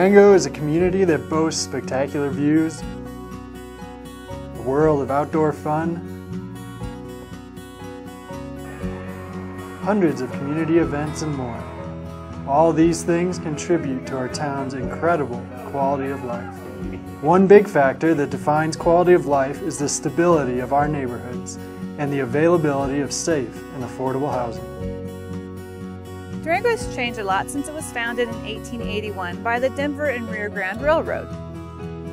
Durango is a community that boasts spectacular views, a world of outdoor fun, hundreds of community events, and more. All these things contribute to our town's incredible quality of life. One big factor that defines quality of life is the stability of our neighborhoods and the availability of safe and affordable housing. Durango has changed a lot since it was founded in 1881 by the Denver and Rio Grande Railroad.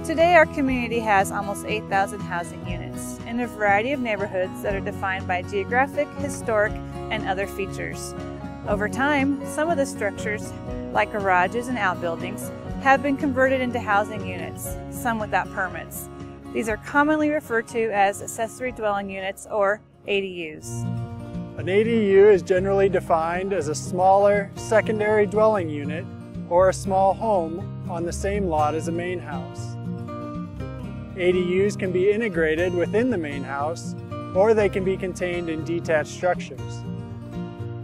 Today, our community has almost 8,000 housing units in a variety of neighborhoods that are defined by geographic, historic, and other features. Over time, some of the structures, like garages and outbuildings, have been converted into housing units, some without permits. These are commonly referred to as accessory dwelling units, or ADUs. An ADU is generally defined as a smaller secondary dwelling unit or a small home on the same lot as a main house. ADUs can be integrated within the main house, or they can be contained in detached structures.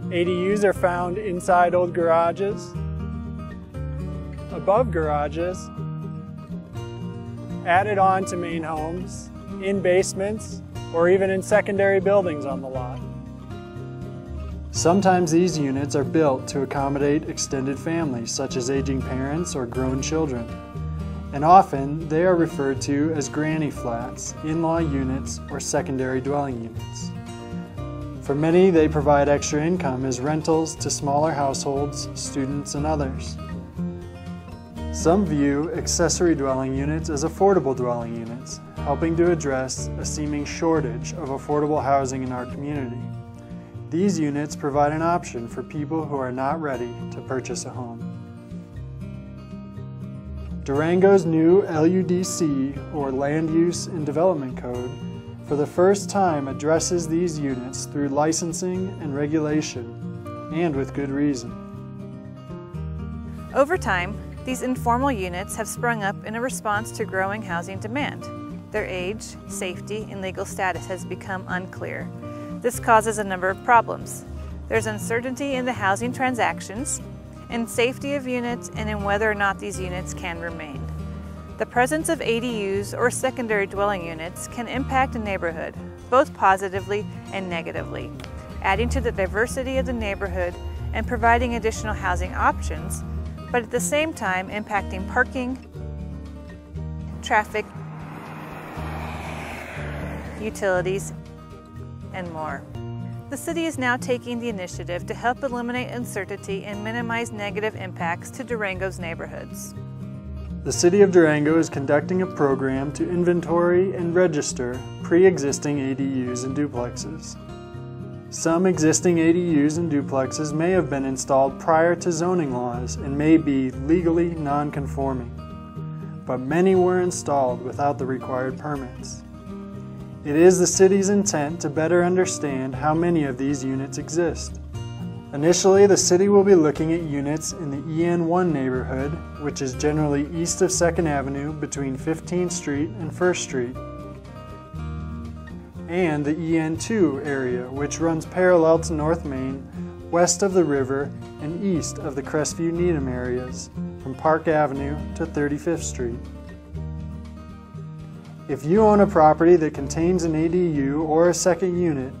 ADUs are found inside old garages, above garages, added on to main homes, in basements, or even in secondary buildings on the lot. Sometimes these units are built to accommodate extended families, such as aging parents or grown children. And often they are referred to as granny flats, in-law units, or secondary dwelling units. For many, they provide extra income as rentals to smaller households, students, and others. Some view accessory dwelling units as affordable dwelling units, helping to address a seeming shortage of affordable housing in our community. These units provide an option for people who are not ready to purchase a home. Durango's new LUDC, or Land Use and Development Code, for the first time addresses these units through licensing and regulation, and with good reason. Over time, these informal units have sprung up in a response to growing housing demand. Their age, safety, and legal status has become unclear. This causes a number of problems. There's uncertainty in the housing transactions, in safety of units, and in whether or not these units can remain. The presence of ADUs or secondary dwelling units can impact a neighborhood, both positively and negatively, adding to the diversity of the neighborhood and providing additional housing options, but at the same time impacting parking, traffic, utilities, and more. The city is now taking the initiative to help eliminate uncertainty and minimize negative impacts to Durango's neighborhoods. The City of Durango is conducting a program to inventory and register pre-existing ADUs and duplexes. Some existing ADUs and duplexes may have been installed prior to zoning laws and may be legally non-conforming, but many were installed without the required permits. It is the city's intent to better understand how many of these units exist. Initially, the city will be looking at units in the EN1 neighborhood, which is generally east of 2nd Avenue between 15th Street and 1st Street, and the EN2 area, which runs parallel to North Main, west of the river and east of the Crestview-Needham areas, from Park Avenue to 35th Street. If you own a property that contains an ADU or a second unit,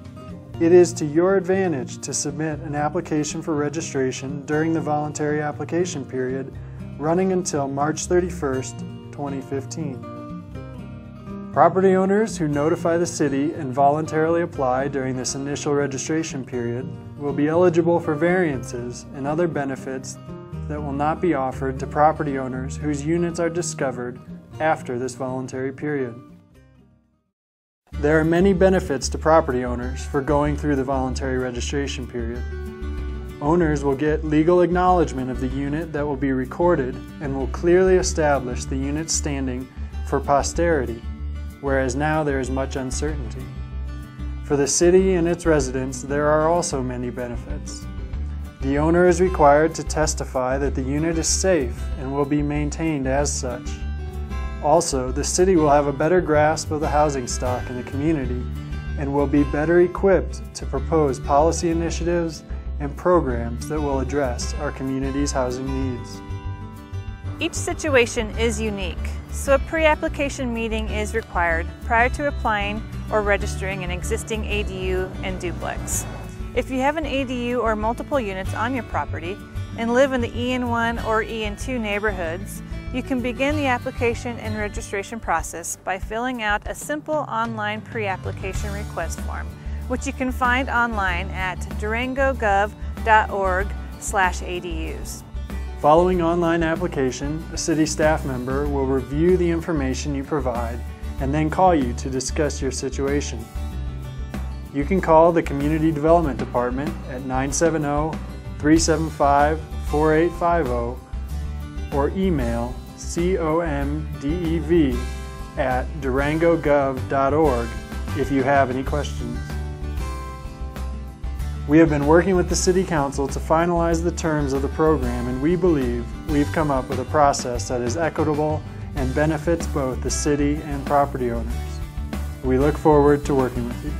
it is to your advantage to submit an application for registration during the voluntary application period running until March 31st, 2015. Property owners who notify the city and voluntarily apply during this initial registration period will be eligible for variances and other benefits that will not be offered to property owners whose units are discovered after this voluntary period. There are many benefits to property owners for going through the voluntary registration period. Owners will get legal acknowledgement of the unit that will be recorded and will clearly establish the unit's standing for posterity, whereas now there is much uncertainty. For the city and its residents, there are also many benefits. The owner is required to testify that the unit is safe and will be maintained as such. Also, the city will have a better grasp of the housing stock in the community and will be better equipped to propose policy initiatives and programs that will address our community's housing needs. Each situation is unique, so a pre-application meeting is required prior to applying or registering an existing ADU and duplex. If you have an ADU or multiple units on your property and live in the EN1 or EN2 neighborhoods, you can begin the application and registration process by filling out a simple online pre-application request form, which you can find online at durangogov.org/ADUs. Following online application, a city staff member will review the information you provide and then call you to discuss your situation. You can call the Community Development Department at 970-375-4850 or email comdev@durangogov.org if you have any questions. We have been working with the City Council to finalize the terms of the program, and we believe we've come up with a process that is equitable and benefits both the city and property owners. We look forward to working with you.